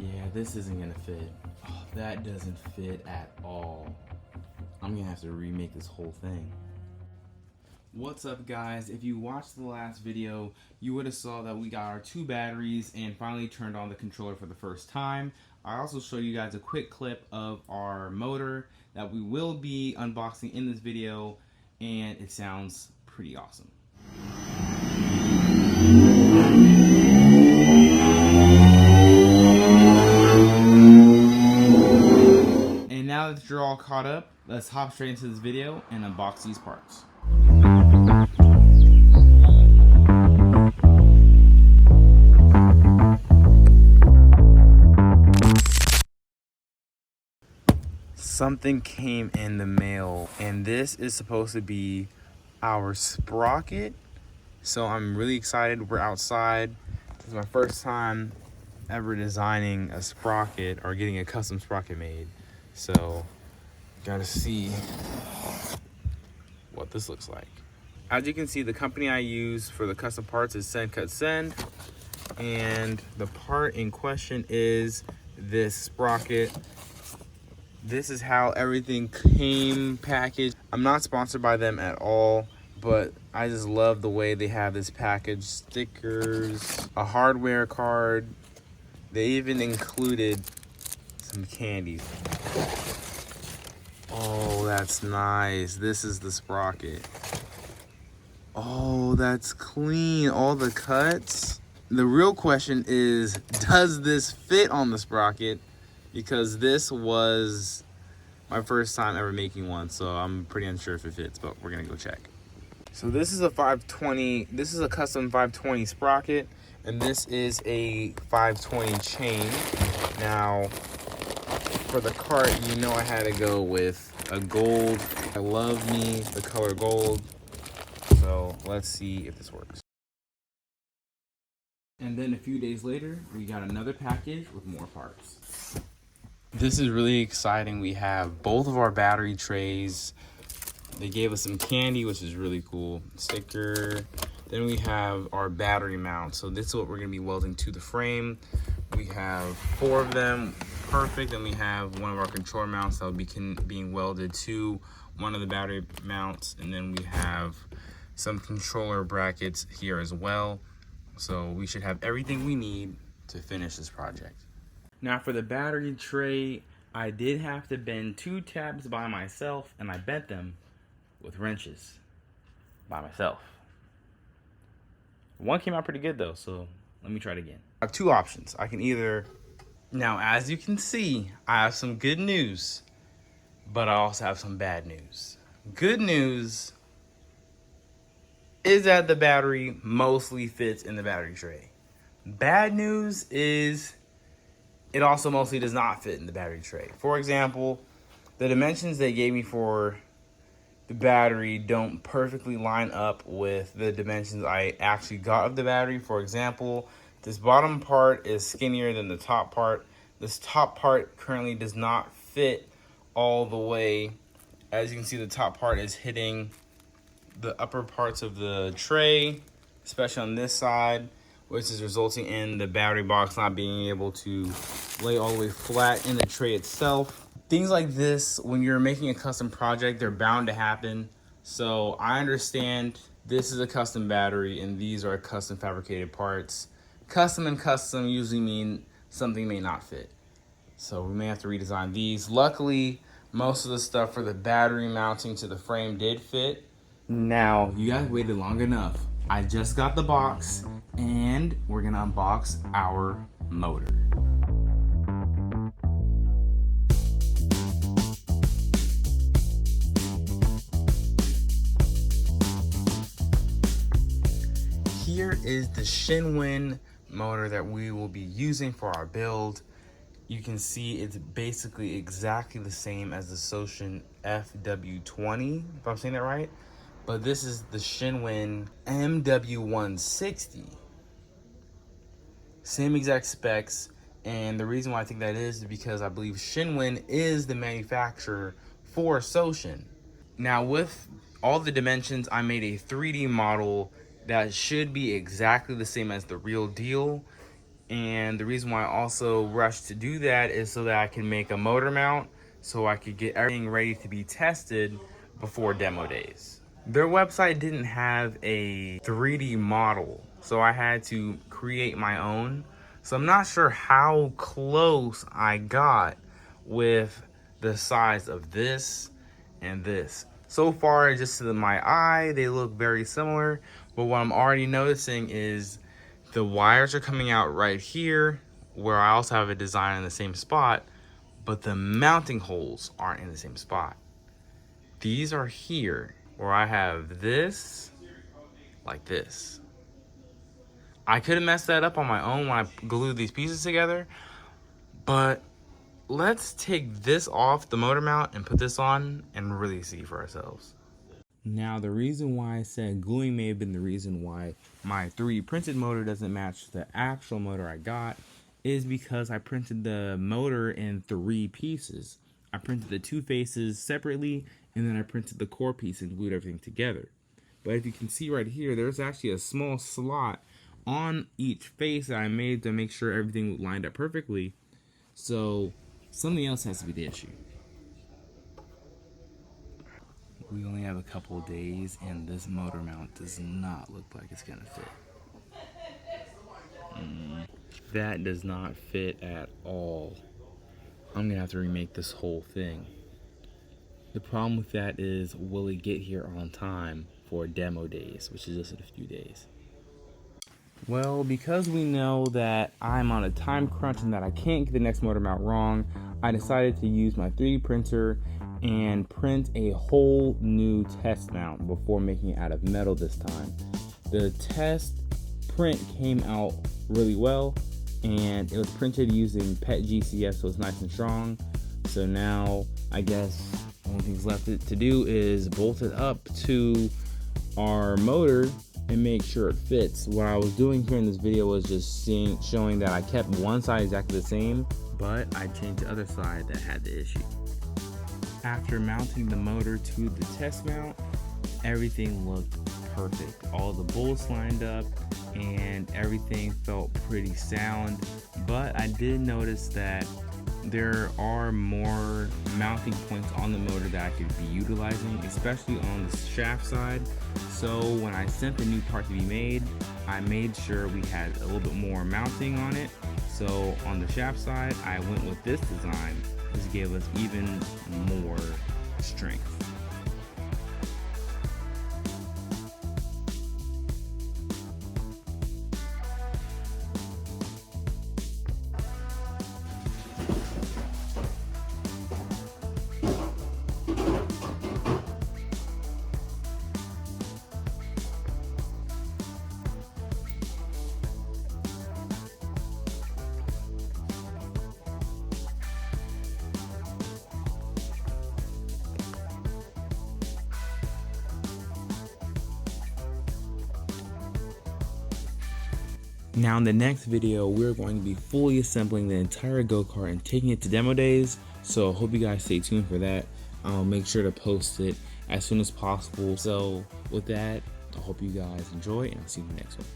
Yeah, this isn't gonna fit. Oh, that doesn't fit at all. I'm gonna have to remake this whole thing. What's up, guys? If you watched the last video, you would have saw that we got our 2 batteries and finally turned on the controller for the first time. I also showed you guys a quick clip of our motor that we will be unboxing in this video, and it sounds pretty awesome. And now that you're all caught up, let's hop straight into this video and unbox these parts. Something came in the mail, and this is supposed to be our sprocket. So I'm really excited. We're outside. This is my first time ever designing a sprocket or getting a custom sprocket made. So gotta see what this looks like. As you can see, the company I use for the custom parts is Send Cut Send, and the part in question is this sprocket. This is how everything came packaged. I'm not sponsored by them at all, but I just love the way they have this package. Stickers, a hardware card. They even included some candies. Oh, that's nice. This is the sprocket. Oh, that's clean. All the cuts. The real question is, does this fit on the sprocket? Because this was my first time ever making one, so I'm pretty unsure if it fits, but we're gonna go check. So this is a 520, this is a custom 520 sprocket, and this is a 520 chain. Now, for the cart, you know I had to go with a gold. I love me the color gold, so let's see if this works. And then a few days later, we got another package with more parts. This is really exciting. We have both of our battery trays. They gave us some candy, which is really cool. Sticker. Then we have our battery mount. So this is what we're gonna be welding to the frame. We have 4 of them, perfect. And we have one of our controller mounts that will be being welded to one of the battery mounts. And then we have some controller brackets here as well. So we should have everything we need to finish this project. Now for the battery tray, I did have to bend 2 tabs by myself, and I bent them with wrenches by myself. One came out pretty good though, so let me try it again. I have 2 options. I can either, now as you can see, I have some good news, but I also have some bad news. Good news is that the battery mostly fits in the battery tray. Bad news is it also mostly does not fit in the battery tray. For example, the dimensions they gave me for the battery don't perfectly line up with the dimensions I actually got of the battery. For example, this bottom part is skinnier than the top part. This top part currently does not fit all the way. As you can see, the top part is hitting the upper parts of the tray, especially on this side, which is resulting in the battery box not being able to lay all the way flat in the tray itself. Things like this, when you're making a custom project, they're bound to happen. So I understand this is a custom battery and these are custom fabricated parts. Custom and custom usually mean something may not fit. So we may have to redesign these. Luckily, most of the stuff for the battery mounting to the frame did fit. Now, you guys waited long enough. I just got the box and we're gonna unbox our motor. Here is the Shinwin motor that we will be using for our build. You can see it's basically exactly the same as the Soshin FW20, if I'm saying that right. But this is the Shinwin MW160. Same exact specs, and the reason why I think that is because I believe Shinwin is the manufacturer for Soshin. Now with all the dimensions, I made a 3D model that should be exactly the same as the real deal. And the reason why I also rushed to do that is so that I can make a motor mount so I could get everything ready to be tested before demo days. Their website didn't have a 3D model, so I had to create my own. So I'm not sure how close I got with the size of this and this. So far, just to my eye, they look very similar, but what I'm already noticing is the wires are coming out right here, where I also have a design in the same spot, but the mounting holes aren't in the same spot. These are here, where I have this, like this. I could have messed that up on my own when I glued these pieces together, but let's take this off the motor mount and put this on and really see for ourselves. Now, the reason why I said gluing may have been the reason why my 3D printed motor doesn't match the actual motor I got is because I printed the motor in 3 pieces. I printed the 2 faces separately, and then I printed the core piece and glued everything together. But if you can see right here, there's actually a small slot on each face that I made to make sure everything lined up perfectly. So something else has to be the issue. We only have a couple of days, and this motor mount does not look like it's gonna fit. That does not fit at all. I'm gonna have to remake this whole thing. The problem with that is, will it get here on time for demo days, which is just in a few days? Well, because we know that I'm on a time crunch and that I can't get the next motor mount wrong, I decided to use my 3D printer and print a whole new test mount before making it out of metal this time. The test print came out really well, and it was printed using PET GCF, so it's nice and strong. So now I guess only thing's left to do is bolt it up to our motor and make sure it fits. What I was doing here in this video was just showing that I kept one side exactly the same, but I changed the other side that had the issue. After mounting the motor to the test mount, everything looked perfect. All the bolts lined up and everything felt pretty sound, but I did notice that there are more mounting points on the motor that I could be utilizing, especially on the shaft side. So when I sent the new part to be made, I made sure we had a little bit more mounting on it. So on the shaft side, I went with this design. This gave us even more strength. Now in the next video, we're going to be fully assembling the entire go-kart and taking it to demo days. So I hope you guys stay tuned for that. I'll make sure to post it as soon as possible. So with that, I hope you guys enjoy, and I'll see you in the next one.